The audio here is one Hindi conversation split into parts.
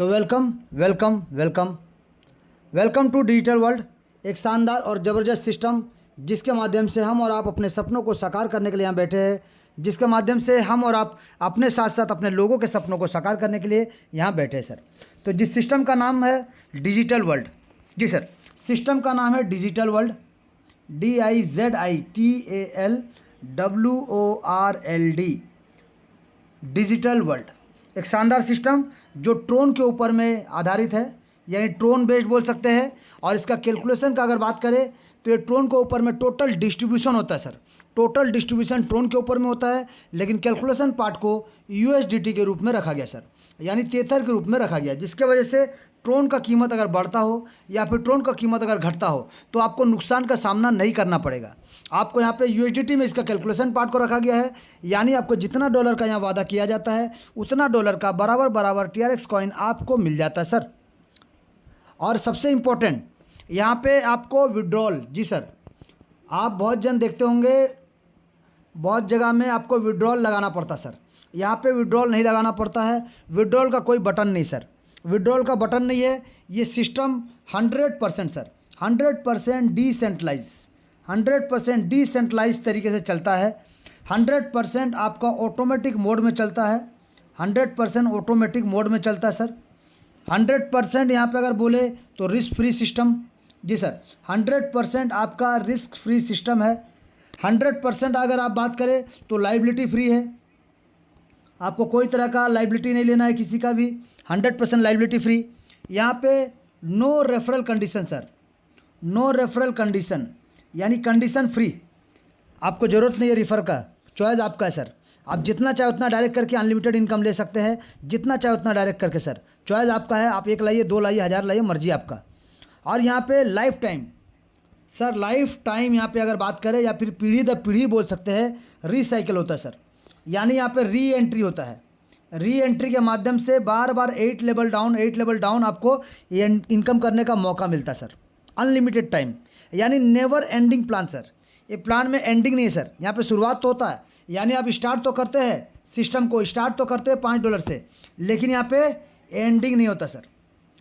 तो welcome welcome welcome welcome to digital world, एक शानदार और ज़बरदस्त सिस्टम जिसके माध्यम से हम और आप अपने सपनों को साकार करने के लिए यहाँ बैठे हैं, जिसके माध्यम से हम और आप अपने साथ साथ अपने लोगों के सपनों को साकार करने के लिए यहाँ बैठे हैं सर। तो जिस सिस्टम का नाम है डिजिटल वर्ल्ड, जी सर, सिस्टम का नाम है digital world, DIZITALWORLD, digital world. एक शानदार सिस्टम जो ट्रोन के ऊपर में आधारित है, यानी ट्रोन बेस्ड बोल सकते हैं। और इसका कैलकुलेशन का अगर बात करें तो ये ट्रोन के ऊपर में टोटल डिस्ट्रीब्यूशन होता है सर। टोटल डिस्ट्रीब्यूशन ट्रोन के ऊपर में होता है, लेकिन कैलकुलेशन पार्ट को USDT के रूप में रखा गया सर, यानी तेथर के रूप में रखा गया, जिसके वजह से ट्रोन का कीमत अगर बढ़ता हो या फिर ट्रोन का कीमत अगर घटता हो तो आपको नुकसान का सामना नहीं करना पड़ेगा। आपको यहाँ पे USDT में इसका कैलकुलेशन पार्ट को रखा गया है, यानी आपको जितना डॉलर का यहाँ वादा किया जाता है उतना डॉलर का बराबर बराबर TRX कॉइन आपको मिल जाता है सर। और सबसे इम्पोर्टेंट यहाँ पे आपको विड्रॉल, जी सर, आप बहुत जन देखते होंगे बहुत जगह में आपको विड्रॉल लगाना पड़ता सर। यहाँ पे विड्रॉल नहीं लगाना पड़ता है, विड्रॉल का कोई बटन नहीं सर, विड्रॉल का बटन नहीं है। ये सिस्टम 100% सर, 100% डिसेंट्रलाइज तरीके से चलता है। 100% आपका ऑटोमेटिक मोड में चलता है, 100% ऑटोमेटिक मोड में चलता है सर। 100% यहाँ पे अगर बोले तो रिस्क फ्री सिस्टम, जी सर, 100% आपका रिस्क फ्री सिस्टम है। 100% अगर आप बात करें तो लाइबिलिटी फ्री है, आपको कोई तरह का लाइबिलिटी नहीं लेना है किसी का भी, 100% लाइबिलिटी फ्री। यहाँ पे no referral condition sir, no referral condition, यानी कंडीशन फ्री, आपको ज़रूरत नहीं है रिफ़र का, चॉइस आपका है सर। आप जितना चाहे उतना डायरेक्ट करके अनलिमिटेड इनकम ले सकते हैं, जितना चाहे उतना डायरेक्ट करके सर, चॉइस आपका है। आप 1 लाइए, 2 लाइए, 1000 लाइए, मर्जी आपका। और यहाँ पे life time sir, life time यहाँ पे अगर बात करें या फिर पीढ़ी दर पीढ़ी बोल सकते हैं, रिसाइकिल होता है सर, यानी यहाँ पे री एंट्री होता है। री एंट्री के माध्यम से बार बार 8 लेवल डाउन आपको ये इनकम करने का मौका मिलता है सर। अनलिमिटेड टाइम, यानी नेवर एंडिंग प्लान सर। ये प्लान में एंडिंग नहीं है सर, यहाँ पे शुरुआत तो होता है, यानी आप स्टार्ट तो करते हैं सिस्टम को, स्टार्ट तो करते हैं $5 से, लेकिन यहाँ पे एंडिंग नहीं होता सर।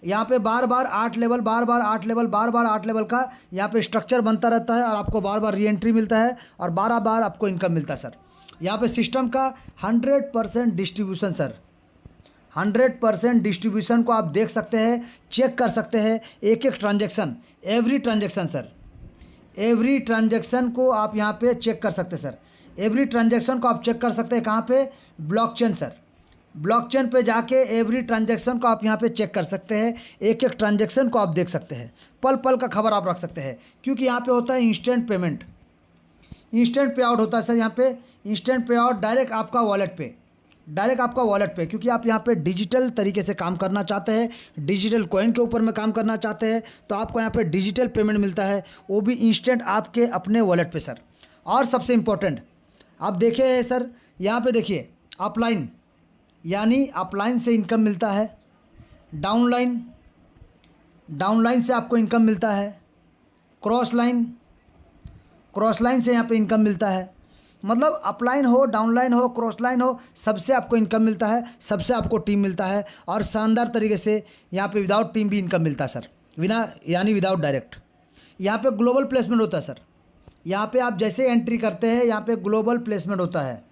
यहाँ पे बार बार 8 लेवल, बार बार 8 लेवल, बार बार 8 लेवल का यहाँ पे स्ट्रक्चर बनता रहता है और आपको बार बार री एंट्री मिलता है और बार बार आपको इनकम मिलता है सर। यहाँ पे सिस्टम का 100% डिस्ट्रीब्यूशन सर, 100% डिस्ट्रीब्यूशन को आप देख सकते हैं, चेक कर सकते हैं, एक एक transaction, every transaction sir, every transaction को आप यहाँ पे चेक कर सकते हैं सर। एवरी ट्रांजेक्शन को आप चेक कर सकते हैं कहाँ पे? Blockchain sir. ब्लॉकचेन पे जाके एवरी ट्रांजेक्शन को आप यहाँ पे चेक कर सकते हैं, एक एक ट्रांजेक्शन को आप देख सकते हैं, पल पल का खबर आप रख सकते हैं, क्योंकि यहाँ पे होता है इंस्टेंट पेमेंट, इंस्टेंट पे आउट होता है सर। यहाँ पे इंस्टेंट पे आउट डायरेक्ट आपका वॉलेट पे, डायरेक्ट आपका वॉलेट पे, क्योंकि आप यहाँ पे डिजिटल तरीके से काम करना चाहते हैं, डिजिटल कॉइन के ऊपर में काम करना चाहते हैं, तो आपको यहाँ पे डिजिटल पेमेंट मिलता है, वो भी इंस्टेंट आपके अपने वॉलेट पे सर। और सबसे इम्पोर्टेंट आप देखे सर, यहाँ पे देखिए अपलाइन, यानी अपलाइन से इनकम मिलता है, डाउनलाइन, डाउनलाइन से आपको इनकम मिलता है, क्रॉस लाइन, क्रॉस लाइन से यहाँ पे इनकम मिलता है। मतलब अपलाइन हो, डाउनलाइन हो, क्रॉस लाइन हो, सबसे आपको इनकम मिलता है, सबसे आपको टीम मिलता है। और शानदार तरीके से यहाँ पे विदाउट टीम भी इनकम मिलता है सर, बिना, यानी विदाउट डायरेक्ट। यहाँ पे ग्लोबल प्लेसमेंट होता है सर, यहाँ पे आप जैसे एंट्री करते हैं यहाँ पे ग्लोबल प्लेसमेंट होता है,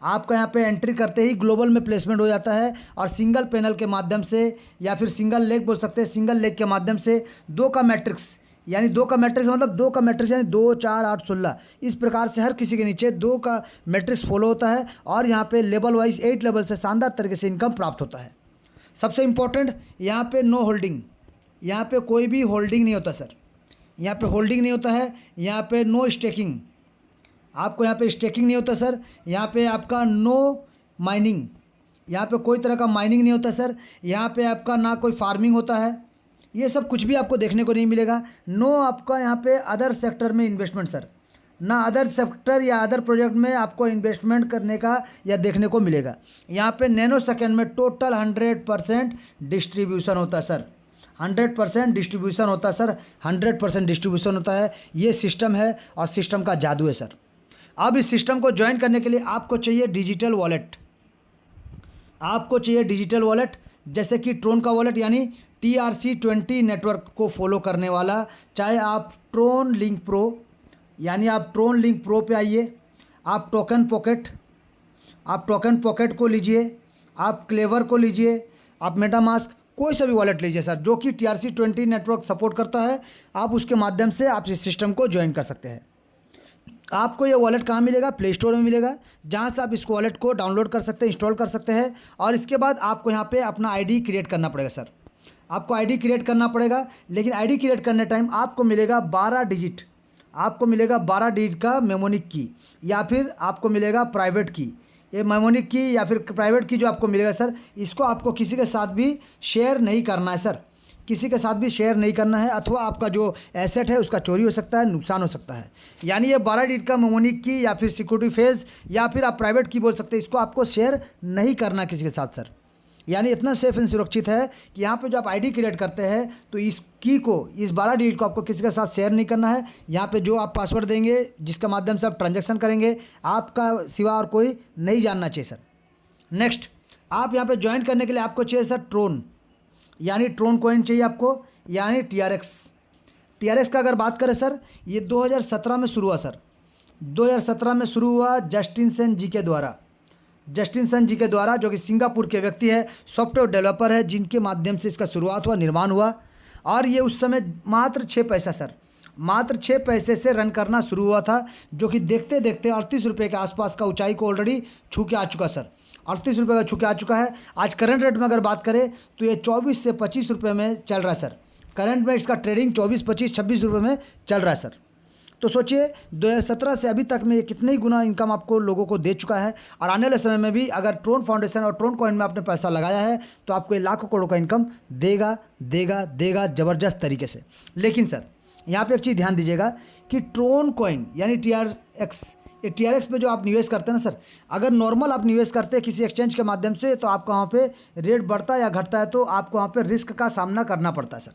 आपका यहाँ पे एंट्री करते ही ग्लोबल में प्लेसमेंट हो जाता है। और सिंगल पैनल के माध्यम से या फिर सिंगल लेग बोल सकते हैं, सिंगल लेग के माध्यम से 2 का मैट्रिक्स, यानी 2 का मैट्रिक्स मतलब 2 का मैट्रिक्स यानी 2, 4, 8, 16, इस प्रकार से हर किसी के नीचे 2 का मैट्रिक्स फॉलो होता है। और यहाँ पे लेवल वाइज 8 लेवल से शानदार तरीके से इनकम प्राप्त होता है। सबसे इम्पोर्टेंट यहाँ पे नो होल्डिंग, यहाँ पे कोई भी होल्डिंग नहीं होता सर, यहाँ पे होल्डिंग नहीं होता है। यहाँ पे नो स्टेकिंग, आपको यहाँ पे स्टेकिंग नहीं होता सर। यहाँ पे आपका नो माइनिंग, यहाँ पे कोई तरह का माइनिंग नहीं होता सर। यहाँ पे आपका ना कोई फार्मिंग होता है, ये सब कुछ भी आपको देखने को नहीं मिलेगा। नो आपका यहाँ पे अदर सेक्टर में इन्वेस्टमेंट सर, ना अदर सेक्टर या अदर प्रोजेक्ट में आपको इन्वेस्टमेंट करने का या देखने को मिलेगा। यहाँ पे नैनो सेकेंड में टोटल 100% डिस्ट्रीब्यूशन होता है सर, 100% डिस्ट्रीब्यूशन होता है सर, 100% डिस्ट्रीब्यूशन होता है। ये सिस्टम है और सिस्टम का जादू है सर। अब इस सिस्टम को ज्वाइन करने के लिए आपको चाहिए डिजिटल वॉलेट, आपको चाहिए डिजिटल वॉलेट। जैसे कि ट्रोन का वॉलेट यानी TRC20 नेटवर्क को फॉलो करने वाला, चाहे आप ट्रोन लिंक प्रो यानी आप ट्रोन लिंक प्रो पे आइए, आप टोकन पॉकेट को लीजिए, आप क्लेवर को लीजिए, आप मेटामास्क, कोई सा भी वॉलेट लीजिए सर जो कि TRC20 नेटवर्क सपोर्ट करता है। आप उसके माध्यम से आप इस सिस्टम को ज्वाइन कर सकते हैं। आपको ये वॉलेट कहाँ मिलेगा? प्ले स्टोर में मिलेगा, जहाँ से आप इस वॉलेट को डाउनलोड कर सकते हैं, इंस्टॉल कर सकते हैं। और इसके बाद आपको यहाँ पे अपना आईडी क्रिएट करना पड़ेगा सर। आपको आईडी क्रिएट करना पड़ेगा, लेकिन आईडी क्रिएट करने टाइम आपको मिलेगा 12 डिजिट, आपको मिलेगा 12 डिजिट का मेमोनिक की, या फिर आपको मिलेगा प्राइवेट की। ये मेमोनिक की या फिर प्राइवेट की जो आपको मिलेगा सर, इसको आपको किसी के साथ भी शेयर नहीं करना है सर, किसी के साथ भी शेयर नहीं करना है, अथवा आपका जो एसेट है उसका चोरी हो सकता है, नुकसान हो सकता है। यानी ये 12 डिजिट का मेमोनिक की या फिर सिक्योरिटी फेज या फिर आप प्राइवेट की बोल सकते हैं, इसको आपको शेयर नहीं करना किसी के साथ सर। यानी इतना सेफ एंड सुरक्षित है कि यहाँ पे जो आप आईडी क्रिएट करते हैं तो इस की को, इस 12 डिजिट को आपको किसी के साथ शेयर नहीं करना है। यहाँ पे जो आप पासवर्ड देंगे जिसके माध्यम से आप ट्रांजैक्शन करेंगे, आपका सिवा और कोई नहीं जानना चाहिए सर। नेक्स्ट, आप यहाँ पे ज्वाइन करने के लिए आपको चाहिए सर ट्रोन, यानी ट्रोन कॉइन चाहिए आपको, यानी TRX का अगर बात करें सर, ये 2017 में शुरू हुआ सर, 2017 में शुरू हुआ जस्टिन सेन जी के द्वारा, जो कि सिंगापुर के व्यक्ति है, सॉफ्टवेयर डेवलपर है, जिनके माध्यम से इसका शुरुआत हुआ, निर्माण हुआ। और ये उस समय मात्र 6 पैसा सर, मात्र 6 पैसे से रन करना शुरू हुआ था, जो कि देखते देखते 38 रुपये के आसपास का ऊंचाई को ऑलरेडी छू के आ चुका सर, 38 रुपये का छू के आ चुका है। आज करंट रेट में अगर बात करें तो ये 24 से 25 रुपये में चल रहा है सर। करंट में इसका ट्रेडिंग 24, 25, 26 रुपये में चल रहा है सर। तो सोचिए 2017 से अभी तक में ये कितने ही गुना इनकम आपको लोगों को दे चुका है। और आने वाले समय में भी अगर ट्रोन फाउंडेशन और ट्रोन कॉइन में आपने पैसा लगाया है तो आपको ये लाखों करोड़ों का इनकम देगा ज़बरदस्त तरीके से। लेकिन सर यहाँ पे एक चीज़ ध्यान दीजिएगा कि ट्रोन कॉइन यानी TRX पे जो आप निवेश करते हैं ना सर, अगर नॉर्मल आप निवेश करते हैं किसी एक्सचेंज के माध्यम से तो आपको वहाँ पे रेट बढ़ता है या घटता है तो आपको वहाँ पे रिस्क का सामना करना पड़ता है सर,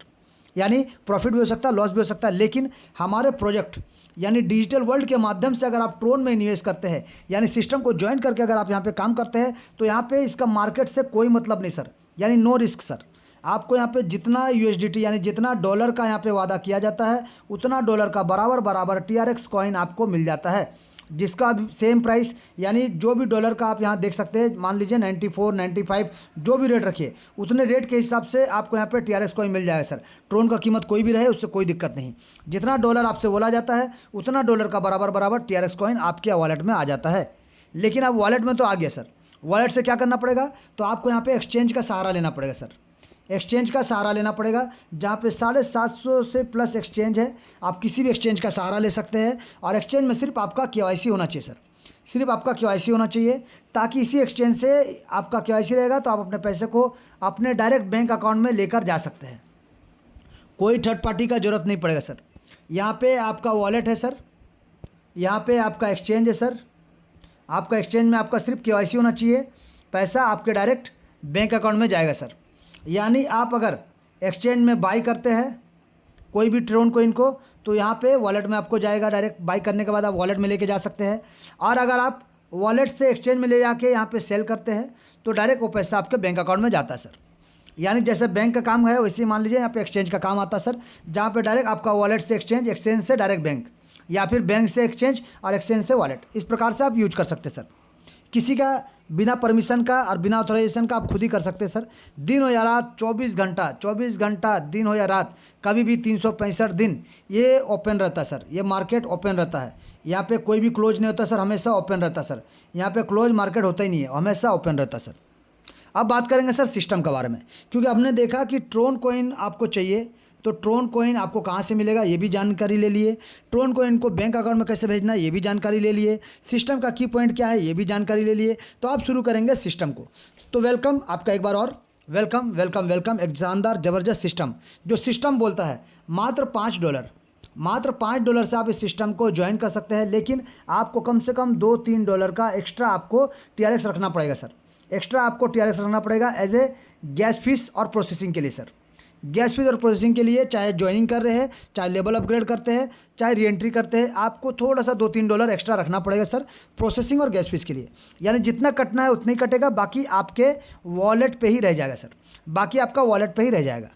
यानी प्रॉफिट भी हो सकता है, लॉस भी हो सकता है। लेकिन हमारे प्रोजेक्ट यानी डिजिटल वर्ल्ड के माध्यम से अगर आप ट्रोन में निवेश करते हैं, यानी सिस्टम को ज्वाइन करके अगर आप यहाँ पे काम करते हैं तो यहाँ पे इसका मार्केट से कोई मतलब नहीं सर, यानी नो रिस्क सर। आपको यहाँ पे जितना USDT यानी जितना डॉलर का यहाँ पे वादा किया जाता है उतना डॉलर का बराबर TRX कॉइन आपको मिल जाता है, जिसका सेम प्राइस यानी जो भी डॉलर का आप यहाँ देख सकते हैं, मान लीजिए 94, 95 जो भी रेट रखिए उतने रेट के हिसाब से आपको यहाँ पे TRX कॉइन मिल जाएगा सर। ट्रोन का कीमत कोई भी रहे उससे कोई दिक्कत नहीं, जितना डॉलर आपसे बोला जाता है उतना डॉलर का बराबर TRX कॉइन आपके वॉलेट में आ जाता है। लेकिन अब वॉलेट में तो आ गया सर, वॉलेट से क्या करना पड़ेगा, तो आपको यहाँ पर एक्सचेंज का सहारा लेना पड़ेगा सर, एक्सचेंज का सहारा लेना पड़ेगा, जहाँ पे 750 से प्लस एक्सचेंज है। आप किसी भी एक्सचेंज का सहारा ले सकते हैं और एक्सचेंज में सिर्फ आपका KYC होना चाहिए सर, सिर्फ आपका KYC होना चाहिए, ताकि इसी एक्सचेंज से आपका KYC रहेगा तो आप अपने पैसे को अपने डायरेक्ट बैंक अकाउंट में लेकर जा सकते हैं, कोई थर्ड पार्टी का ज़रूरत नहीं पड़ेगा सर। यहाँ पर आपका वॉलेट है सर, यहाँ पर आपका एक्सचेंज है सर, आपका एक्सचेंज में आपका सिर्फ KYC होना चाहिए, पैसा आपके डायरेक्ट बैंक अकाउंट में जाएगा सर। यानी आप अगर एक्सचेंज में बाई करते हैं कोई भी ट्रोन कॉइन को तो यहाँ पे वॉलेट में आपको जाएगा, डायरेक्ट बाई करने के बाद आप वॉलेट में लेके जा सकते हैं। और अगर आप वॉलेट से एक्सचेंज में ले जाके यहाँ पे सेल करते हैं तो डायरेक्ट वो पैसा आपके बैंक अकाउंट में जाता है सर। यानी जैसे बैंक का काम है वैसे मान लीजिए यहाँ पे एक्सचेंज का काम आता है सर, जहाँ पे डायरेक्ट आपका वॉलेट से एक्सचेंज, एक्सचेंज से डायरेक्ट बैंक, या फिर बैंक से एक्सचेंज और एक्सचेंज से वॉलेट, इस प्रकार से आप यूज कर सकते हैं सर। किसी का बिना परमिशन का और बिना ऑथराइजेशन का आप खुद ही कर सकते हैं सर। दिन हो या रात 24 घंटा दिन हो या रात, कभी भी 365 दिन ये ओपन रहता है सर, ये मार्केट ओपन रहता है। यहाँ पे कोई भी क्लोज नहीं होता सर, हमेशा ओपन रहता है सर। यहाँ पे क्लोज मार्केट होता ही नहीं है, हमेशा ओपन रहता है सर। अब बात करेंगे सर सिस्टम के बारे में, क्योंकि हमने देखा कि ट्रोन कॉइन आपको चाहिए तो ट्रोन कॉइन आपको कहाँ से मिलेगा ये भी जानकारी ले लिए, ट्रोन कॉइन को बैंक अकाउंट में कैसे भेजना है ये भी जानकारी ले लिए, सिस्टम का की पॉइंट क्या है ये भी जानकारी ले लिए। तो आप शुरू करेंगे सिस्टम को। तो वेलकम आपका एक बार और, वेलकम एक शानदार ज़बरदस्त सिस्टम, जो सिस्टम बोलता है मात्र $5 से आप इस सिस्टम को ज्वाइन कर सकते हैं। लेकिन आपको कम से कम $2-3 का एक्स्ट्रा आपको TRX रखना पड़ेगा सर, एक्स्ट्रा आपको TRX रखना पड़ेगा एज ए गैस फीस और प्रोसेसिंग के लिए सर। गैस फीस और प्रोसेसिंग के लिए चाहे ज्वाइनिंग कर रहे हैं, चाहे लेवल अपग्रेड करते हैं, चाहे रीएंट्री करते हैं, आपको थोड़ा सा $2-3 एक्स्ट्रा रखना पड़ेगा सर प्रोसेसिंग और गैस फीस के लिए। यानी जितना कटना है उतना ही कटेगा, बाकी आपके वॉलेट पे ही रह जाएगा सर, बाकी आपका वॉलेट पे ही रह जाएगा।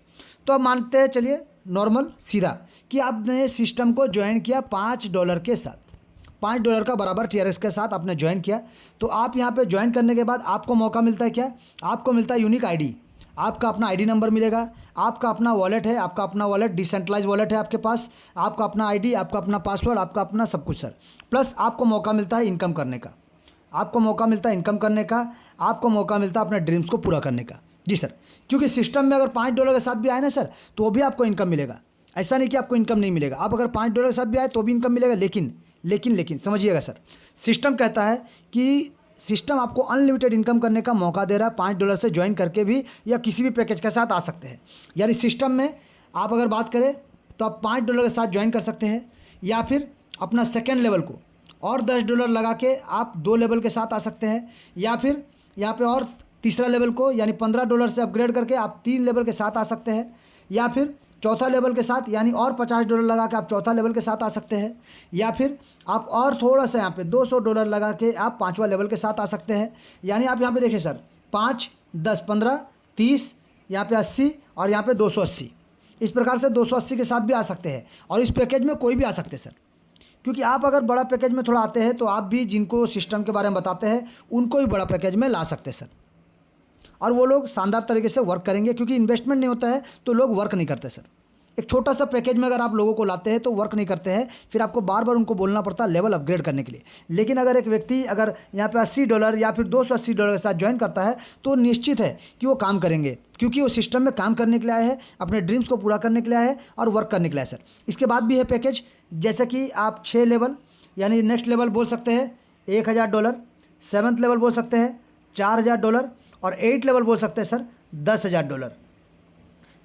तो अब मानते हैं चलिए नॉर्मल सीधा कि आपने सिस्टम को ज्वाइन किया $5 के साथ, $5 का बराबर TRX के साथ आपने ज्वाइन किया। तो आप यहाँ पे ज्वाइन करने के बाद आपको मौका मिलता है क्या, आपको मिलता है यूनिक आईडी, आपका अपना आईडी नंबर मिलेगा, आपका अपना वॉलेट है, आपका अपना वॉलेट डिसेंट्रलाइज वॉलेट है आपके पास, आपका अपना आईडी, आपका अपना पासवर्ड, आपका अपना सब कुछ सर। प्लस आपको मौका मिलता है इनकम करने का, आपको मौका मिलता है इनकम करने का, आपको मौका मिलता है अपने ड्रीम्स को पूरा करने का। जी सर, क्योंकि सिस्टम में अगर $5 के साथ भी आए ना सर तो भी आपको इनकम मिलेगा, ऐसा नहीं कि आपको इनकम नहीं मिलेगा। आप अगर $5 के साथ भी आए तो भी इनकम मिलेगा, लेकिन समझिएगा सर, सिस्टम कहता है कि सिस्टम आपको अनलिमिटेड इनकम करने का मौका दे रहा है। $5 से ज्वाइन करके भी या किसी भी पैकेज के साथ आ सकते हैं। यानी सिस्टम में आप अगर बात करें तो आप $5 के साथ ज्वाइन कर सकते हैं, या फिर अपना सेकेंड लेवल को और $10 लगा के आप 2 लेवल के साथ आ सकते हैं, या फिर यहाँ पे और तीसरा लेवल को यानी $15 से अपग्रेड करके आप 3 लेवल के साथ आ सकते हैं, या फिर चौथा लेवल के साथ यानी और $50 लगा के आप चौथा लेवल के साथ आ सकते हैं, या फिर आप और थोड़ा सा यहाँ पे $200 लगा के आप 5वां लेवल के साथ आ सकते हैं। यानी आप यहाँ पे देखिए सर 5, 10, 15, 30, यहाँ पे 80 और यहाँ पे 280, इस प्रकार से 280 के साथ भी आ सकते हैं। और इस पैकेज में कोई भी आ सकते हैं सर, क्योंकि आप अगर बड़ा पैकेज में थोड़ा आते हैं तो आप भी जिनको सिस्टम के बारे में बताते हैं उनको भी बड़ा पैकेज में ला सकते हैं सर, और वो लोग शानदार तरीके से वर्क करेंगे, क्योंकि इन्वेस्टमेंट नहीं होता है तो लोग वर्क नहीं करते सर। एक छोटा सा पैकेज में अगर आप लोगों को लाते हैं तो वर्क नहीं करते हैं, फिर आपको बार बार उनको बोलना पड़ता है लेवल अपग्रेड करने के लिए। लेकिन अगर एक व्यक्ति अगर यहाँ पे $80 या फिर $280 के साथ ज्वाइन करता है तो निश्चित है कि वो काम करेंगे, क्योंकि वो सिस्टम में काम करने के लिए आए हैं, अपने ड्रीम्स को पूरा करने के लिए आए हैं और वर्क करने के लिए आए सर। इसके बाद भी है पैकेज, जैसे कि आप 6 लेवल यानी नेक्स्ट लेवल बोल सकते हैं $1000, 7th लेवल बोल सकते हैं $4000 और 8 लेवल बोल सकते हैं सर $10,000।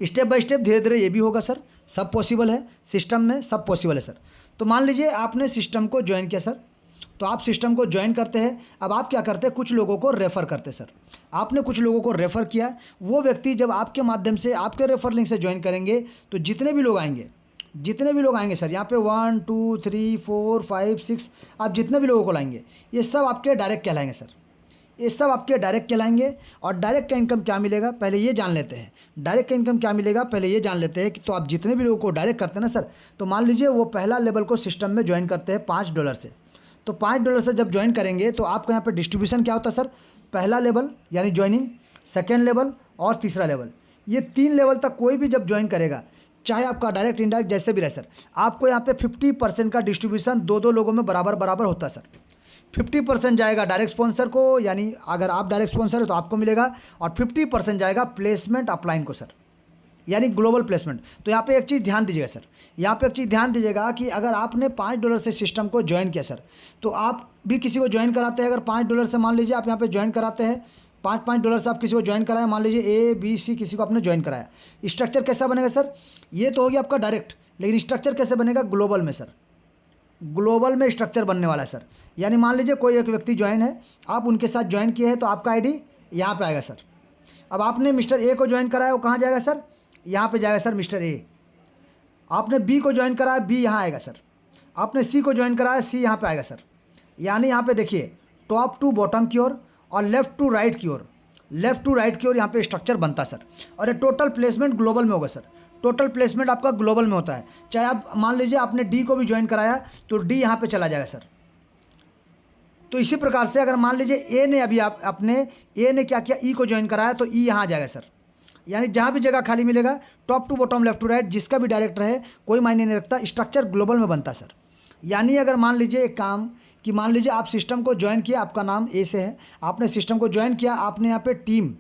स्टेप बाय स्टेप धीरे धीरे ये भी होगा सर, सब पॉसिबल है, सिस्टम में सब पॉसिबल है सर। तो मान लीजिए आपने सिस्टम को ज्वाइन किया सर, तो आप सिस्टम को ज्वाइन करते हैं। अब आप क्या करते हैं, कुछ लोगों को रेफ़र करते हैं सर। आपने कुछ लोगों को रेफ़र किया, वो व्यक्ति जब आपके माध्यम से आपके रेफ़र लिंक से ज्वाइन करेंगे तो जितने भी लोग आएंगे सर, यहाँ पे 1, 2, 3, 4, 5, 6 आप जितने भी लोगों को लाएंगे ये सब आपके डायरेक्ट कहलाएंगे सर, ये सब आपके डायरेक्ट कहलाएंगे। और डायरेक्ट का इनकम क्या मिलेगा पहले ये जान लेते हैं, डायरेक्ट का इनकम क्या मिलेगा पहले ये जान लेते हैं कि तो आप जितने भी लोगों को डायरेक्ट करते हैं ना सर, तो मान लीजिए वो पहला लेवल को सिस्टम में ज्वाइन करते हैं $5 से, तो $5 से जब ज्वाइन करेंगे तो आपको यहाँ पे डिस्ट्रीब्यूशन क्या होता है सर, पहला लेवल यानी ज्वाइनिंग, सेकेंड लेवल और तीसरा लेवल, ये 3 लेवल तक कोई भी जब ज्वाइन करेगा, चाहे आपका डायरेक्ट इंडायरेक्ट जैसे भी रहे सर, आपको यहाँ पे 50% का डिस्ट्रीब्यूशन 2-2 लोगों में बराबर बराबर होता है सर। 50% जाएगा डायरेक्ट स्पॉन्सर को, यानी अगर आप डायरेक्ट स्पॉन्सर है तो आपको मिलेगा, और 50% जाएगा प्लेसमेंट अपलाइन को सर, यानी ग्लोबल प्लेसमेंट। तो यहाँ पे एक चीज़ ध्यान दीजिएगा सर, यहाँ पे एक चीज़ ध्यान दीजिएगा कि अगर आपने $5 से सिस्टम को ज्वाइन किया सर, तो आप भी किसी को ज्वाइन कराते हैं। अगर $5 से मान लीजिए आप यहाँ पे ज्वाइन कराते हैं, $5 से आप किसी को ज्वाइन कराया, मान लीजिए ABC किसी को आपने ज्वाइन कराया, स्ट्रक्चर कैसा बनेगा सर, ये तो हो गया आपका डायरेक्ट, लेकिन स्ट्रक्चर कैसे बनेगा ग्लोबल में सर, ग्लोबल में स्ट्रक्चर बनने वाला है सर। यानी मान लीजिए कोई एक व्यक्ति ज्वाइन है, आप उनके साथ ज्वाइन किए हैं तो आपका आईडी यहाँ पे आएगा सर। अब आपने मिस्टर ए को ज्वाइन कराया, वो कहाँ जाएगा सर, यहाँ पे जाएगा सर मिस्टर ए। आपने बी को ज्वाइन कराया, बी यहाँ आएगा सर। आपने सी को ज्वाइन कराया, सी यहाँ पे आएगा सर। यानी यहाँ पे देखिए टॉप टू बॉटम की ओर और लेफ़्ट टू राइट की ओर यहाँ पे स्ट्रक्चर बनता है सर। और ये टोटल प्लेसमेंट ग्लोबल में होगा सर, टोटल प्लेसमेंट आपका ग्लोबल में होता है। चाहे आप मान लीजिए आपने डी को भी ज्वाइन कराया तो डी यहाँ पे चला जाएगा सर। तो इसी प्रकार से अगर मान लीजिए ए ने अभी आप अपने ए ने क्या किया, ई को ज्वाइन कराया तो ई यहाँ आ जाएगा सर। यानी जहाँ भी जगह खाली मिलेगा top to bottom left to right जिसका भी डायरेक्टर है कोई मायने नहीं रखता, स्ट्रक्चर ग्लोबल में बनता सर। यानी अगर मान लीजिए एक काम कि मान लीजिए आप सिस्टम को ज्वाइन किया, आपका नाम ए से है, आपने सिस्टम को ज्वाइन किया, आपने यहाँ पे टीम,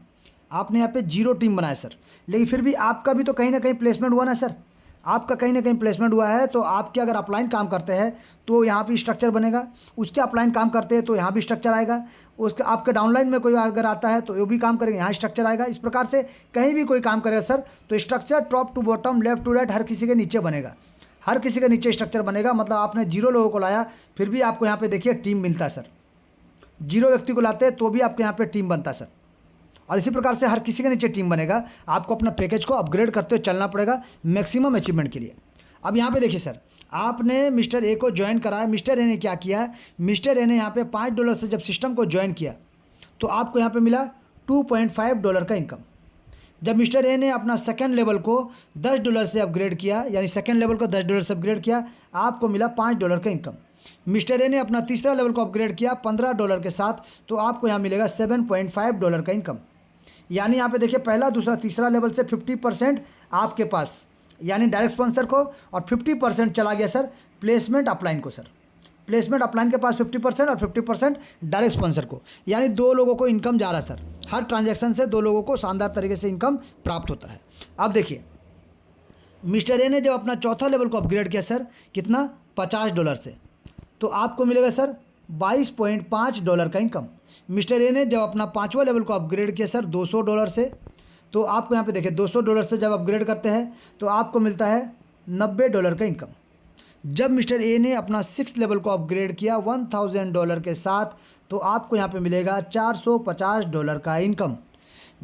आपने यहाँ पे 0 टीम बनाया सर, लेकिन फिर भी आपका भी तो कहीं ना कहीं प्लेसमेंट हुआ ना सर, आपका कहीं ना कहीं प्लेसमेंट हुआ है। तो आपके अगर अपलाइन काम करते हैं तो यहाँ पे स्ट्रक्चर बनेगा, उसके अपलाइन काम करते हैं तो यहाँ भी स्ट्रक्चर आएगा, उसके आपके डाउनलाइन में कोई अगर आता है तो वो भी काम करेंगे, यहाँ स्ट्रक्चर आएगा। इस प्रकार से कहीं भी कोई काम करेगा सर तो structure top to bottom left to right हर किसी के नीचे बनेगा, हर किसी के नीचे स्ट्रक्चर बनेगा। मतलब आपने 0 लोगों को लाया फिर भी आपको यहाँ पे देखिए टीम मिलता है सर, 0 व्यक्ति को लाते हैं तो भी आपके यहाँ पे टीम बनता है सर। और इसी प्रकार से हर किसी के नीचे टीम बनेगा। आपको अपना पैकेज को अपग्रेड करते हुए चलना पड़ेगा मैक्सिमम अचीवमेंट के लिए। अब यहाँ पे देखिए सर, आपने मिस्टर ए को ज्वाइन कराया। मिस्टर ए ने क्या किया, मिस्टर ए ने यहाँ पे $5 से जब सिस्टम को ज्वाइन किया तो आपको यहाँ पे मिला $2.5 का इनकम। जब मिस्टर ए ने अपना सेकेंड लेवल को $10 से अपग्रेड किया, यानी सेकेंड लेवल को $10 से अपग्रेड किया, आपको मिला $5 का इनकम। मिस्टर ए ने अपना तीसरा लेवल को अपग्रेड किया $15 के साथ, तो आपको यहाँ मिलेगा $7.5 का इनकम। यानी यहाँ पे देखिए पहला दूसरा तीसरा लेवल से 50% आपके पास, यानी डायरेक्ट स्पॉन्सर को, और 50% चला गया सर प्लेसमेंट अपलाइन को। सर प्लेसमेंट अपलाइन के पास 50% और 50% डायरेक्ट स्पॉन्सर को, यानी 2 लोगों को इनकम जा रहा है सर। हर ट्रांजैक्शन से 2 लोगों को शानदार तरीके से इनकम प्राप्त होता है। अब देखिए मिस्टर ए ने जब अपना चौथा लेवल को अपग्रेड किया सर, कितना, $50 से, तो आपको मिलेगा सर $22.5 का इनकम। मिस्टर ए ने जब अपना 5वां लेवल को अपग्रेड किया सर $200 से, तो आपको यहाँ पे देखिए $200 से जब अपग्रेड करते हैं तो आपको मिलता है $90 का इनकम। जब मिस्टर ए ने अपना 6th लेवल को अपग्रेड किया $1000 के साथ, तो आपको यहाँ पे मिलेगा $450 का इनकम।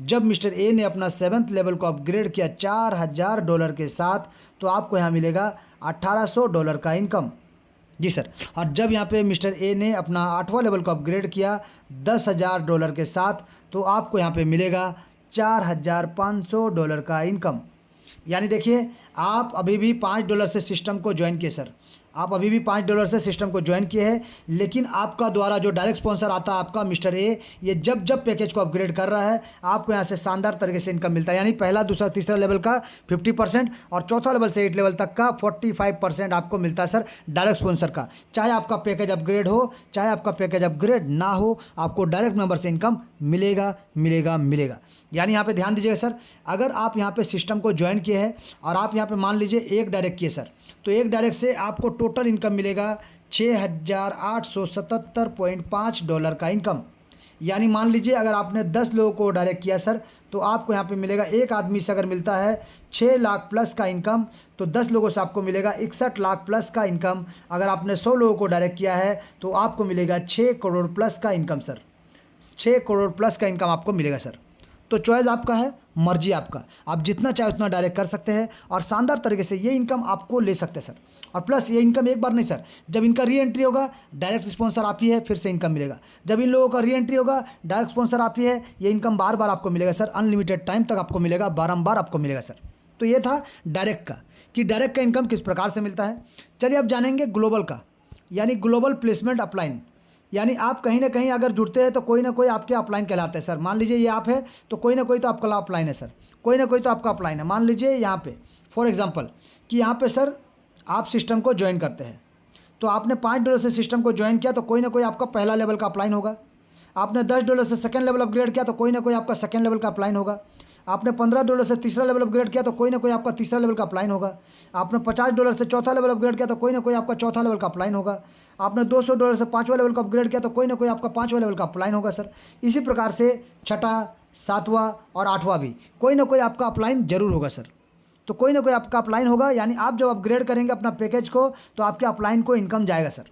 जब मिस्टर ए ने अपना 7th लेवल को अपग्रेड किया $4000 के साथ, तो आपको यहाँ मिलेगा $1800 का इनकम। जी सर। और जब यहाँ पे मिस्टर ए ने अपना 8वां लेवल को अपग्रेड किया $10,000 के साथ, तो आपको यहाँ पे मिलेगा $4500 का इनकम। यानी देखिए आप अभी भी $5 से सिस्टम को ज्वाइन किए सर, आप अभी भी $5 से सिस्टम को ज्वाइन किए हैं, लेकिन आपका द्वारा जो डायरेक्ट स्पॉन्सर आता है आपका मिस्टर ए, ये जब पैकेज को अपग्रेड कर रहा है आपको यहाँ से शानदार तरीके से इनकम मिलता है। यानी पहला दूसरा तीसरा लेवल का 50% और चौथा लेवल से 8 लेवल तक का 45% आपको मिलता है सर डायरेक्ट स्पॉन्सर का। चाहे आपका पैकेज अपग्रेड हो चाहे आपका पैकेज अपग्रेड ना हो, आपको डायरेक्ट मेंबर से इनकम मिलेगा मिलेगा मिलेगा। यानी यहाँ पे ध्यान दीजिएगा सर, अगर आप यहाँ पे सिस्टम को ज्वाइन किए हैं और आप यहाँ पे मान लीजिए एक डायरेक्ट किए सर, तो एक डायरेक्ट से आपको टोटल इनकम मिलेगा $6877.5 का इनकम। यानी मान लीजिए अगर आपने 10 लोगों को डायरेक्ट किया सर, तो आपको यहाँ पे मिलेगा, एक आदमी से अगर मिलता है 6 लाख प्लस का इनकम, तो 10 लोगों से आपको मिलेगा 61 लाख प्लस का इनकम। अगर आपने 100 लोगों को डायरेक्ट किया है तो आपको मिलेगा 6 करोड़ प्लस का इनकम सर, 6 करोड़ प्लस का इनकम आपको मिलेगा सर। तो चॉइस आपका है, मर्जी आपका, आप जितना चाहे उतना डायरेक्ट कर सकते हैं और शानदार तरीके से ये इनकम आपको ले सकते हैं सर। और प्लस ये इनकम एक बार नहीं सर, जब इनका री एंट्री होगा डायरेक्ट स्पॉन्सर आप ही है, फिर से इनकम मिलेगा। जब इन लोगों का री एंट्री होगा डायरेक्ट स्पॉन्सर आप ही है, ये इनकम बार बार आपको मिलेगा सर, अनलिमिटेड टाइम तक आपको मिलेगा, बारंबार आपको मिलेगा सर। तो ये था डायरेक्ट का, कि डायरेक्ट का इनकम किस प्रकार से मिलता है। चलिए अब जानेंगे ग्लोबल का, यानी ग्लोबल प्लेसमेंट अपलाइन। यानी आप कहीं ना कहीं अगर जुड़ते हैं तो कोई ना कोई आपके अपलाइन कहलाते हैं सर। मान लीजिए ये आप है तो कोई ना कोई तो आपका अपलाइन है सर, कोई ना कोई तो आपका अपलाइन है। मान लीजिए यहाँ पे फॉर एग्जांपल कि यहाँ पे सर आप सिस्टम को ज्वाइन करते हैं, तो आपने $5 से सिस्टम को ज्वाइन किया तो कोई ना कोई आपका पहला लेवल का अपलाइन होगा। आपने $10 से सेकेंड लेवल अपग्रेड किया तो कोई ना कोई आपका सेकेंड लेवल का अपलाइन होगा। आपने $15 से तीसरा लेवल अपग्रेड किया तो कोई ना कोई आपका तीसरा लेवल का अपलाइन होगा। आपने $50 से चौथा लेवल अपग्रेड किया तो कोई ना कोई आपका चौथा लेवल का अपलाइन होगा। आपने $200 से 5वां लेवल का अपग्रेड किया तो कोई ना कोई आपका 5वां लेवल का अपलाइन होगा सर। इसी प्रकार से 6वां 7वां और 8वां भी कोई ना कोई आपका अपलाइन जरूर होगा सर। तो कोई ना कोई आपका अपलाइन होगा, यानी आप जब अपग्रेड करेंगे अपना पैकेज को तो आपके अपलाइन को इनकम जाएगा सर।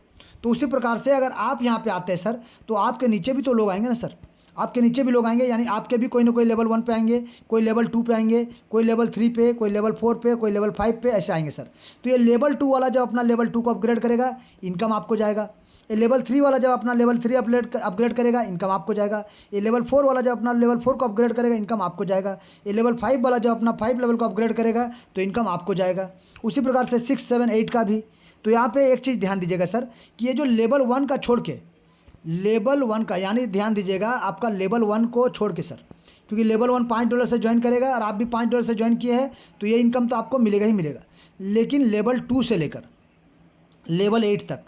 तो उसी प्रकार से अगर आप यहाँ पे आते हैं सर तो आपके नीचे भी तो लोग आएंगे ना सर, आपके नीचे भी लोग आएंगे, यानी आपके भी कोई ना कोई लेवल 1 पे आएंगे, कोई लेवल 2 पे आएंगे, कोई लेवल 3 पे, कोई लेवल 4 पे, कोई लेवल 5 पे, ऐसे आएंगे सर। तो ये लेवल 2 वाला जब अपना लेवल 2 को अपग्रेड करेगा इनकम आपको जाएगा। ये लेवल 3 वाला जब अपना लेवल 3 अपग्रेड करेगा इनकम आपको जाएगा। ये लेवल 4 वाला जब अपना लेवल 4 को अपग्रेड करेगा इनकम आपको जाएगा। ये लेवल 5 वाला जब अपना 5 लेवल को अपग्रेड करेगा तो इनकम आपको जाएगा। उसी प्रकार से 6 7 8 का भी। तो यहाँ पे एक चीज़ ध्यान दीजिएगा सर कि ये जो लेवल 1 का छोड़ के लेवल 1 का, यानी ध्यान दीजिएगा आपका लेवल 1 को छोड़ के सर, क्योंकि लेवल 1 $5 से ज्वाइन करेगा और आप भी $5 से ज्वाइन किए हैं तो ये इनकम तो आपको मिलेगा ही मिलेगा। लेकिन लेवल 2 से लेकर लेवल 8 तक,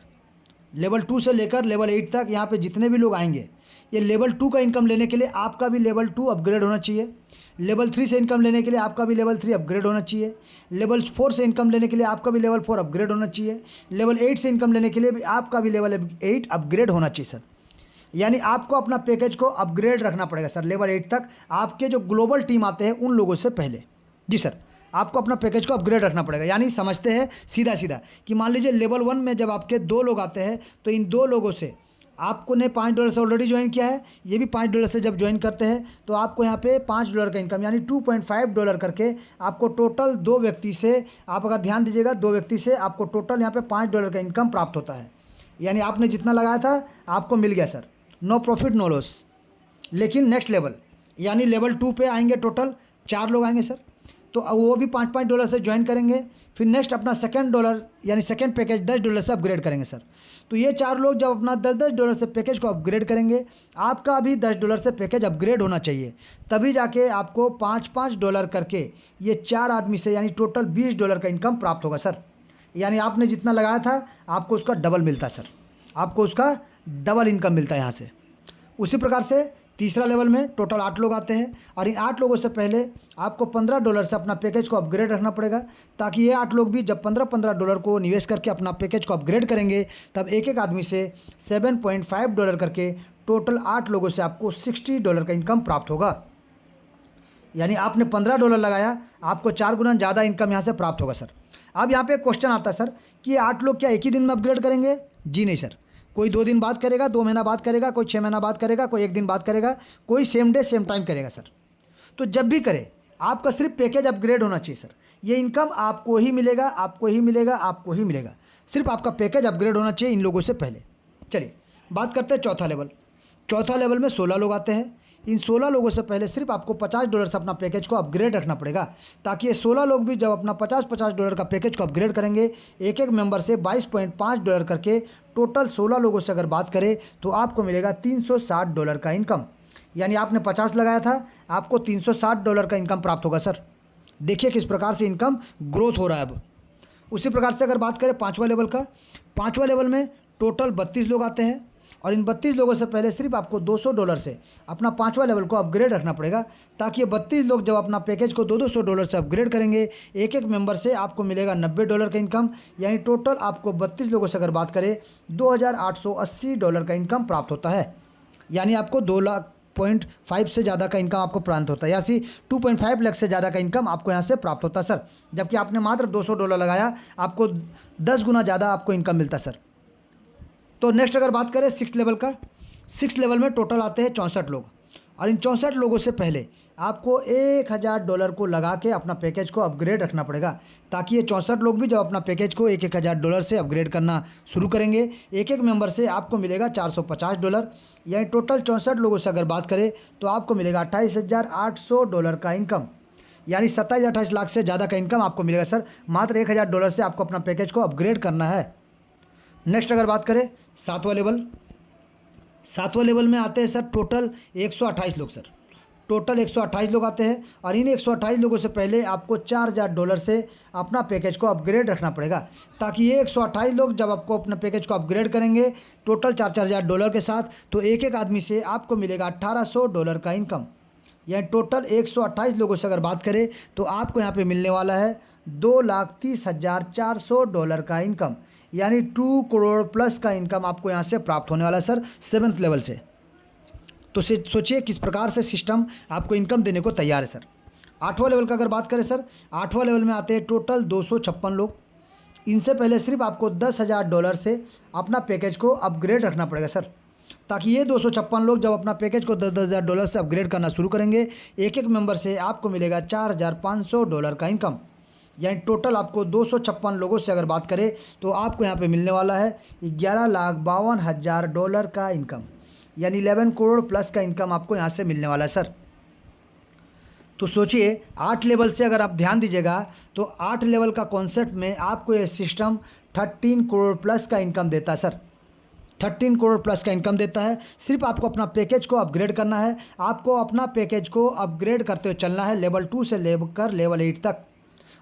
लेवल 2 से लेकर लेवल 8 तक यहाँ पे जितने भी लोग आएंगे, ये लेवल 2 का इनकम लेने के लिए आपका भी लेवल 2 अपग्रेड होना चाहिए। लेवल 3 से इनकम लेने के लिए आपका भी लेवल 3 अपग्रेड होना चाहिए। लेवल 4 से इनकम लेने के लिए आपका भी लेवल 4 अपग्रेड होना चाहिए। लेवल 8 से इनकम लेने के लिए भी आपका भी लेवल 8 अपग्रेड होना चाहिए सर। यानी आपको अपना पैकेज को अपग्रेड रखना पड़ेगा सर लेवल 8 तक, आपके जो ग्लोबल टीम आते हैं उन लोगों से पहले। जी सर, आपको अपना पैकेज को अपग्रेड रखना पड़ेगा। यानी समझते हैं सीधा सीधा कि मान लीजिए लेवल 1 में जब आपके 2 लोग आते हैं तो इन 2 लोगों से आपको ने $5 से ऑलरेडी ज्वाइन किया है, ये भी $5 से जब ज्वाइन करते हैं तो आपको यहाँ पे $5 का इनकम यानी $2.5 करके आपको टोटल 2 व्यक्ति से, आप अगर ध्यान दीजिएगा 2 व्यक्ति से आपको टोटल यहाँ पे $5 का इनकम प्राप्त होता है। यानी आपने जितना लगाया था आपको मिल गया sir, no profit no loss. लेकिन नेक्स्ट लेवल यानी लेवल 2 पे आएंगे, टोटल 4 लोग आएंगे सर, तो वो भी $5 से ज्वाइन करेंगे। फिर नेक्स्ट अपना $2 यानी सेकंड पैकेज $10 से अपग्रेड करेंगे सर। तो ये 4 लोग जब अपना $10 से पैकेज को अपग्रेड करेंगे, आपका भी $10 से पैकेज अपग्रेड होना चाहिए, तभी जाके आपको $5 करके ये 4 आदमी से यानी टोटल $20 का इनकम प्राप्त होगा सर। यानी आपने जितना लगाया था आपको उसका डबल मिलता है सर, आपको उसका डबल इनकम मिलता है यहाँ से। उसी प्रकार से तीसरा लेवल में टोटल 8 लोग आते हैं और इन 8 लोगों से पहले आपको $15 से अपना पैकेज को अपग्रेड रखना पड़ेगा, ताकि ये 8 लोग भी जब $15 को निवेश करके अपना पैकेज को अपग्रेड करेंगे तब एक एक आदमी से $7.5 करके टोटल 8 लोगों से आपको $60 का इनकम प्राप्त होगा। यानी आपने $15 लगाया, आपको 4 गुना ज़्यादा इनकम यहाँ से प्राप्त होगा सर। अब यहाँ पे क्वेश्चन आता है सर कि ये 8 लोग क्या एक ही दिन में अपग्रेड करेंगे? जी नहीं सर, कोई 2 दिन बाद करेगा, 2 महीना बाद करेगा, कोई 6 महीना बाद करेगा, कोई 1 दिन बाद करेगा, कोई सेम डे सेम टाइम करेगा सर। तो जब भी करे आपका सिर्फ पैकेज अपग्रेड होना चाहिए सर। ये इनकम आपको ही मिलेगा, आपको ही मिलेगा, आपको ही मिलेगा, सिर्फ आपका पैकेज अपग्रेड होना चाहिए इन लोगों से पहले। चलिए बात करते हैं चौथा लेवल। चौथा लेवल में 16 लोग आते हैं। इन 16 लोगों से पहले सिर्फ आपको $50 से अपना पैकेज को अपग्रेड रखना पड़ेगा, ताकि ये 16 लोग भी जब अपना $50 का पैकेज को अपग्रेड करेंगे, एक एक मेंबर से $22.5 करके टोटल 16 लोगों से अगर बात करें तो आपको मिलेगा $360 का इनकम। यानी आपने 50 लगाया था, आपको $360 का इनकम प्राप्त होगा सर। देखिए किस प्रकार से इनकम ग्रोथ हो रहा है अब। उसी प्रकार से अगर बात करें पाँचवा लेवल का, पाँचवा लेवल में टोटल 32 लोग आते हैं और इन 32 लोगों से पहले सिर्फ आपको $200 से अपना पाँचवा लेवल को अपग्रेड रखना पड़ेगा, ताकि ये 32 लोग जब अपना पैकेज को $200 से अपग्रेड करेंगे, एक एक मेंबर से आपको मिलेगा $90 का इनकम। यानी टोटल आपको 32 लोगों से अगर बात करें $2,880 का इनकम प्राप्त होता है। यानी आपको 2,5 से ज़्यादा का इनकम आपको प्राप्त होता है, यानी 2.5 लाख से ज़्यादा का इनकम आपको यहाँ से प्राप्त होता है सर। जबकि आपने मात्र $200 लगाया, आपको 10 गुना ज़्यादा आपको इनकम मिलता है सर। तो नेक्स्ट अगर बात करें 6 लेवल का, 6 लेवल में टोटल आते हैं 64 लोग और इन 64 लोगों से पहले आपको $1,000 को लगा के अपना पैकेज को अपग्रेड रखना पड़ेगा, ताकि ये 64 लोग भी जब अपना पैकेज को $1,000 से अपग्रेड करना शुरू करेंगे, एक एक मेंबर से आपको मिलेगा $450। यानी टोटल 64 लोगों से अगर बात करें तो आपको मिलेगा $28,800 का इनकम। यानी 27-28 लाख से ज़्यादा का इनकम आपको मिलेगा सर, मात्र $1,000 से आपको अपना पैकेज को अपग्रेड करना है। नेक्स्ट अगर बात करें 7वां लेवल, 7वां लेवल में आते हैं सर टोटल 128 लोग सर। टोटल 128 लोग आते हैं और इन 128 लोगों से पहले आपको $4,000 से अपना पैकेज को अपग्रेड रखना पड़ेगा, ताकि ये 128 लोग जब आपको अपने पैकेज को अपग्रेड करेंगे टोटल $4,000 के साथ, तो एक एक आदमी से आपको मिलेगा $1,800 का इनकम। यानी टोटल 128 लोगों से अगर बात करें तो आपको यहाँ पे मिलने वाला है $2,30,400 का इनकम। यानी 2 करोड़ प्लस का इनकम आपको यहाँ से प्राप्त होने वाला है सर 7th लेवल से। तो सोचिए किस प्रकार से सिस्टम आपको इनकम देने को तैयार है सर। 8वां लेवल का अगर बात करें सर, 8वां लेवल में आते हैं टोटल 256 लोग। इनसे पहले सिर्फ आपको $10,000 से अपना पैकेज को अपग्रेड रखना पड़ेगा सर, ताकि ये 256 लोग जब अपना पैकेज को $10,000 से अपग्रेड करना शुरू करेंगे, एक एक मेंबर से आपको मिलेगा $4,500 का इनकम। यानी टोटल आपको 256 लोगों से अगर बात करें तो आपको यहाँ पे मिलने वाला है $11,52,000 का इनकम। यानी 11 करोड़ प्लस का इनकम आपको यहाँ से मिलने वाला है सर। तो सोचिए 8 लेवल से अगर आप ध्यान दीजिएगा तो 8 लेवल का कॉन्सेप्ट में आपको ये सिस्टम 13 करोड़ प्लस का इनकम देता है सर। 13 करोड़ प्लस का इनकम देता है। सिर्फ आपको अपना पैकेज को अपग्रेड करना है, आपको अपना पैकेज को अपग्रेड करते हुए चलना है लेवल 2 से लेकर लेवल 8 तक,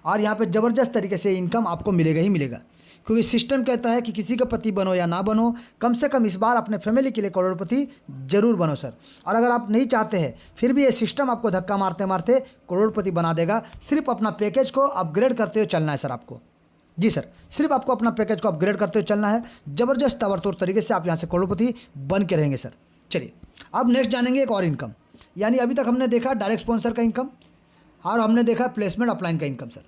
और यहाँ पे ज़बरदस्त तरीके से इनकम आपको मिलेगा ही मिलेगा। क्योंकि सिस्टम कहता है कि किसी का पति बनो या ना बनो, कम से कम इस बार अपने फैमिली के लिए करोड़पति जरूर बनो सर। और अगर आप नहीं चाहते हैं फिर भी ये सिस्टम आपको धक्का मारते मारते करोड़पति बना देगा। सिर्फ अपना पैकेज को अपग्रेड करते हुए चलना है सर आपको। जी सर, सिर्फ आपको अपना पैकेज को अपग्रेड करते हुए चलना है, ज़बरदस्त ताबड़तोड़ तरीके से आप यहाँ से करोड़पति बन के रहेंगे सर। चलिए अब नेक्स्ट जानेंगे एक और इनकम। यानी अभी तक हमने देखा डायरेक्ट स्पॉन्सर का इनकम और हमने देखा प्लेसमेंट अपलाइन का इनकम सर,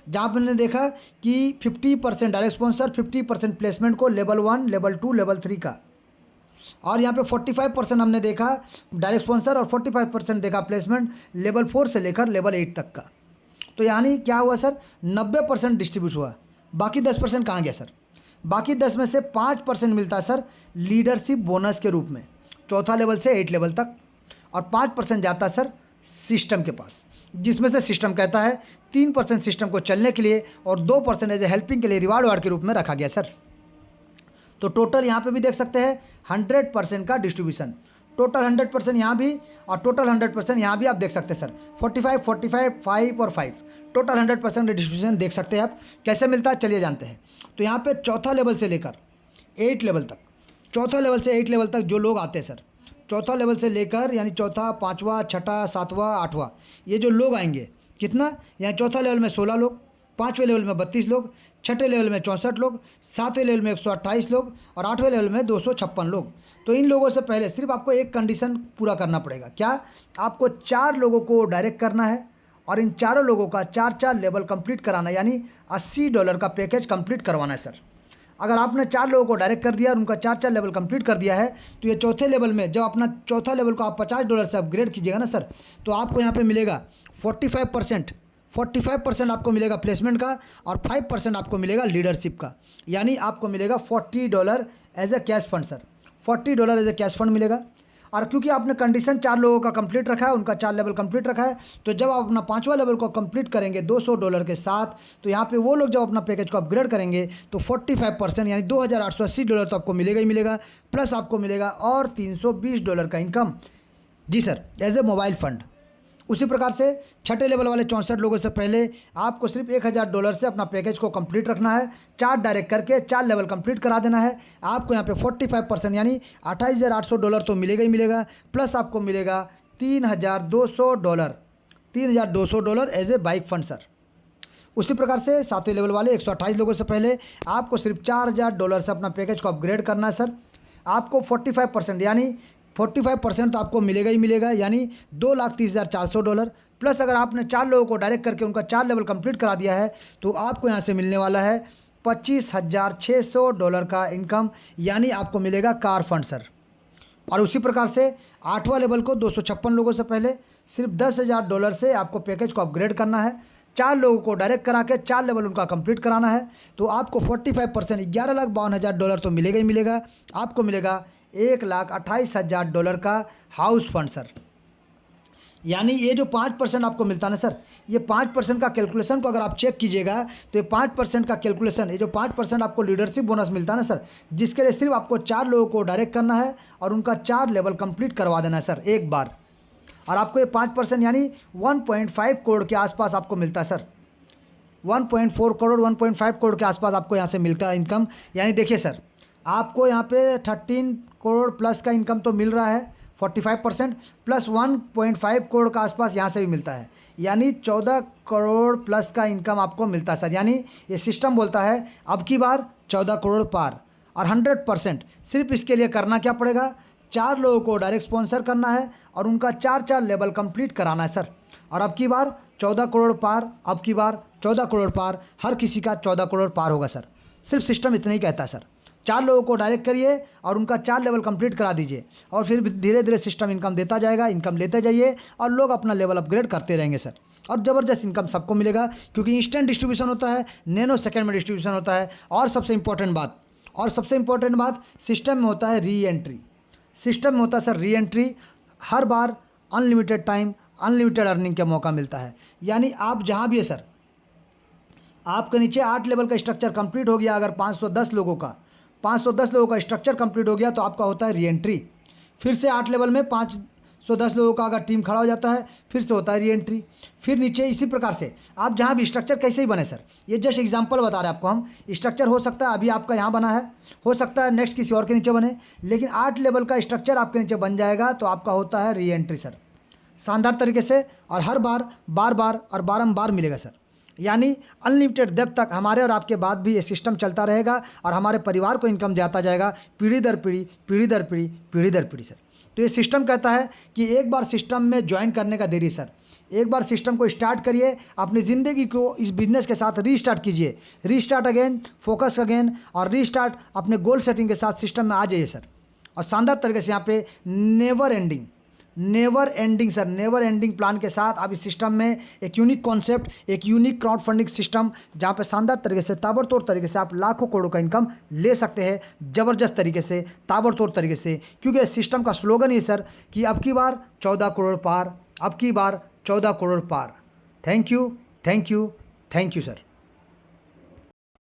जहाँ पर हमने देखा कि 50% डायरेक्ट स्पॉन्सर, 50% प्लेसमेंट को लेवल 1, लेवल 2, लेवल 3 का और यहाँ पे 45% हमने देखा डायरेक्ट स्पॉन्सर और 45% देखा प्लेसमेंट लेवल 4 से लेकर लेवल 8 तक का। तो यानी क्या हुआ सर, 90% डिस्ट्रीब्यूट हुआ। बाकी 10% कहाँ गया सर? बाकी 10 में से 5% मिलता है सर लीडरशिप बोनस के रूप में, चौथा लेवल से 8 लेवल तक, और 5% जाता है सर सिस्टम के पास, जिसमें से सिस्टम कहता है 3% सिस्टम को चलने के लिए और 2% एज ए हेल्पिंग के लिए रिवार्ड वार्ड के रूप में रखा गया सर। तो टोटल यहाँ पे भी देख सकते हैं 100% का डिस्ट्रीब्यूशन, टोटल 100% यहाँ भी और टोटल 100% यहाँ भी आप देख सकते हैं सर। 45, 45, 5 और 5, टोटल 100% डिस्ट्रीब्यूशन देख सकते हैं आप। कैसे मिलता है चलिए जानते हैं। तो यहाँ पे चौथा लेवल से लेकर 8 लेवल तक, चौथा लेवल से 8 लेवल तक जो लोग आते हैं सर, चौथा लेवल से लेकर यानी चौथा, पाँचवा, छठा, सातवां, आठवां, ये जो लोग आएंगे कितना, यहाँ चौथा लेवल में 16 लोग, पाँचवें लेवल में 32 लोग, छठे लेवल में 64 लोग, सातवें लेवल में 128 लोग और आठवें लेवल में 256 लोग। तो इन लोगों से पहले सिर्फ आपको एक कंडीशन पूरा करना पड़ेगा। क्या? आपको 4 लोगों को डायरेक्ट करना है और इन चारों लोगों का 4 लेवल कंप्लीट कराना है, यानी $80 का पैकेज कंप्लीट करवाना है सर। अगर आपने 4 लोगों को डायरेक्ट कर दिया और उनका 4 लेवल कंप्लीट कर दिया है, तो ये चौथे लेवल में जब अपना चौथा लेवल को आप $50 से अपग्रेड कीजिएगा ना सर, तो आपको यहाँ पे मिलेगा 45% आपको मिलेगा प्लेसमेंट का और 5% आपको मिलेगा लीडरशिप का, यानी आपको मिलेगा $40 as a cash fund sir, $40 as a cash fund मिलेगा। और क्योंकि आपने कंडीशन 4 लोगों का कंप्लीट रखा है, उनका 4 लेवल कंप्लीट रखा है, तो जब आप अपना 5वां लेवल को कंप्लीट करेंगे $200 के साथ, तो यहाँ पे वो लोग जब अपना पैकेज को अपग्रेड करेंगे तो 45% यानी $2880 तो आपको मिलेगा ही मिलेगा, प्लस आपको मिलेगा और $320 का इनकम, जी sir, as a mobile fund. उसी प्रकार से छठे लेवल वाले 64 लोगों से पहले आपको सिर्फ $1000 से अपना पैकेज को कंप्लीट रखना है, 4 डायरेक्ट करके 4 लेवल कंप्लीट करा देना है। आपको यहाँ पे 45% यानी $28,800 तो मिलेगा ही मिलेगा, प्लस आपको मिलेगा $3,200 as a bike fund sir. उसी प्रकार से 7वें लेवल वाले 128 लोगों से पहले आपको सिर्फ $4000 से अपना पैकेज को अपग्रेड करना है सर। आपको 45% यानी 45% तो आपको मिलेगा ही मिलेगा, यानी $2,30,400, प्लस अगर आपने 4 लोगों को डायरेक्ट करके उनका 4 लेवल कंप्लीट करा दिया है, तो आपको यहाँ से मिलने वाला है $25,600 का इनकम, यानी आपको मिलेगा कार फंड सर। और उसी प्रकार से 8वां लेवल को 256 लोगों से पहले सिर्फ $10,000 से आपको पैकेज को अपग्रेड करना है, 4 लोगों को डायरेक्ट करा के 4 लेवल उनका कंप्लीट कराना है, तो आपको 45% $11,52,000 तो मिलेगा ही मिलेगा। आपको मिलेगा $1,28,000 का हाउस फंड सर। यानी ये जो 5% आपको मिलता है ना सर, ये 5% का कैलकुलेशन को अगर आप चेक कीजिएगा तो ये 5% का कैलकुलेशन, ये जो 5% आपको लीडरशिप बोनस मिलता है ना सर, जिसके लिए सिर्फ आपको 4 लोगों को डायरेक्ट करना है और उनका 4 लेवल कंप्लीट करवा देना है सर एक बार, और आपको ये 5% यानी 1.5 करोड़ के आसपास आपको मिलता है सर। 1.4 करोड़ 1.5 करोड़ के आसपास आपको यहाँ से मिलता है इनकम। यानी देखिए सर, आपको यहाँ पे 13 करोड़ प्लस का इनकम तो मिल रहा है 45%, प्लस 1.5 करोड़ का आसपास यहाँ से भी मिलता है, यानी 14 करोड़ प्लस का इनकम आपको मिलता है सर। यानी ये सिस्टम बोलता है अब की बार 14 करोड़ पार, और 100% सिर्फ इसके लिए करना क्या पड़ेगा, 4 लोगों को डायरेक्ट स्पॉन्सर करना है और उनका 4 लेवल कंप्लीट कराना है सर। और अब की बार 14 करोड़ पार, अब की बार 14 करोड़ पार, हर किसी का 14 करोड़ पार होगा सर। सिर्फ सिस्टम इतना ही कहता है सर, 4 लोगों को डायरेक्ट करिए और उनका 4 लेवल कंप्लीट करा दीजिए, और फिर धीरे धीरे सिस्टम इनकम देता जाएगा, इनकम लेते जाइए और लोग अपना लेवल अपग्रेड करते रहेंगे सर। और ज़बरदस्त इनकम सबको मिलेगा, क्योंकि इंस्टेंट डिस्ट्रीब्यूशन होता है, नैनो सेकेंड में डिस्ट्रीब्यूशन होता है। और सबसे इंपॉर्टेंट बात सिस्टम में होता है री एंट्री। सिस्टम में होता है सर री एंट्री, हर बार अनलिमिटेड टाइम अनलिमिटेड अर्निंग का मौका मिलता है। यानी आप जहाँ भी है सर, आपके नीचे 8 लेवल का स्ट्रक्चर कंप्लीट हो गया, अगर 510 लोगों का स्ट्रक्चर कंप्लीट हो गया तो आपका होता है री एंट्री। फिर से 8 लेवल में 510 लोगों का अगर टीम खड़ा हो जाता है, फिर से होता है री एंट्री। फिर नीचे इसी प्रकार से आप जहाँ भी स्ट्रक्चर कैसे ही बने सर, ये जस्ट एग्जांपल बता रहे हैं आपको हम। स्ट्रक्चर हो सकता है अभी आपका यहाँ बना है, हो सकता है नेक्स्ट किसी और के नीचे बने, लेकिन 8 लेवल का स्ट्रक्चर आपके नीचे बन जाएगा तो आपका होता है री एंट्री सर, शानदार तरीके से। और हर बार बार और बारंबार मिलेगा सर, यानी अनलिमिटेड डेप्थ तक हमारे और आपके बाद भी ये सिस्टम चलता रहेगा और हमारे परिवार को इनकम जाता जाएगा, पीढ़ी दर पीढ़ी सर। तो ये सिस्टम कहता है कि एक बार सिस्टम में ज्वाइन करने का देरी सर, एक बार सिस्टम को स्टार्ट करिए, अपनी ज़िंदगी को इस बिज़नेस के साथ रीस्टार्ट कीजिए, रीस्टार्ट अगेन, फोकस अगेन, और रीस्टार्ट अपने गोल सेटिंग के साथ सिस्टम में आ जाइए सर। और शानदार तरीके से यहाँ पे never ending sir, never ending plan के साथ आप इस सिस्टम में एक यूनिक कॉन्सेप्ट, एक यूनिक क्राउड फंडिंग सिस्टम, जहाँ पे शानदार तरीके से ताबड़तोड़ तरीके से आप लाखों करोड़ों का इनकम ले सकते हैं, ज़बरदस्त तरीके से, ताबड़तोड़ तरीके से। क्योंकि इस सिस्टम का स्लोगन ही सर कि अब की बार 14 करोड़ पार, अब की बार 14 करोड़ पार। Thank you, thank you, thank you sir.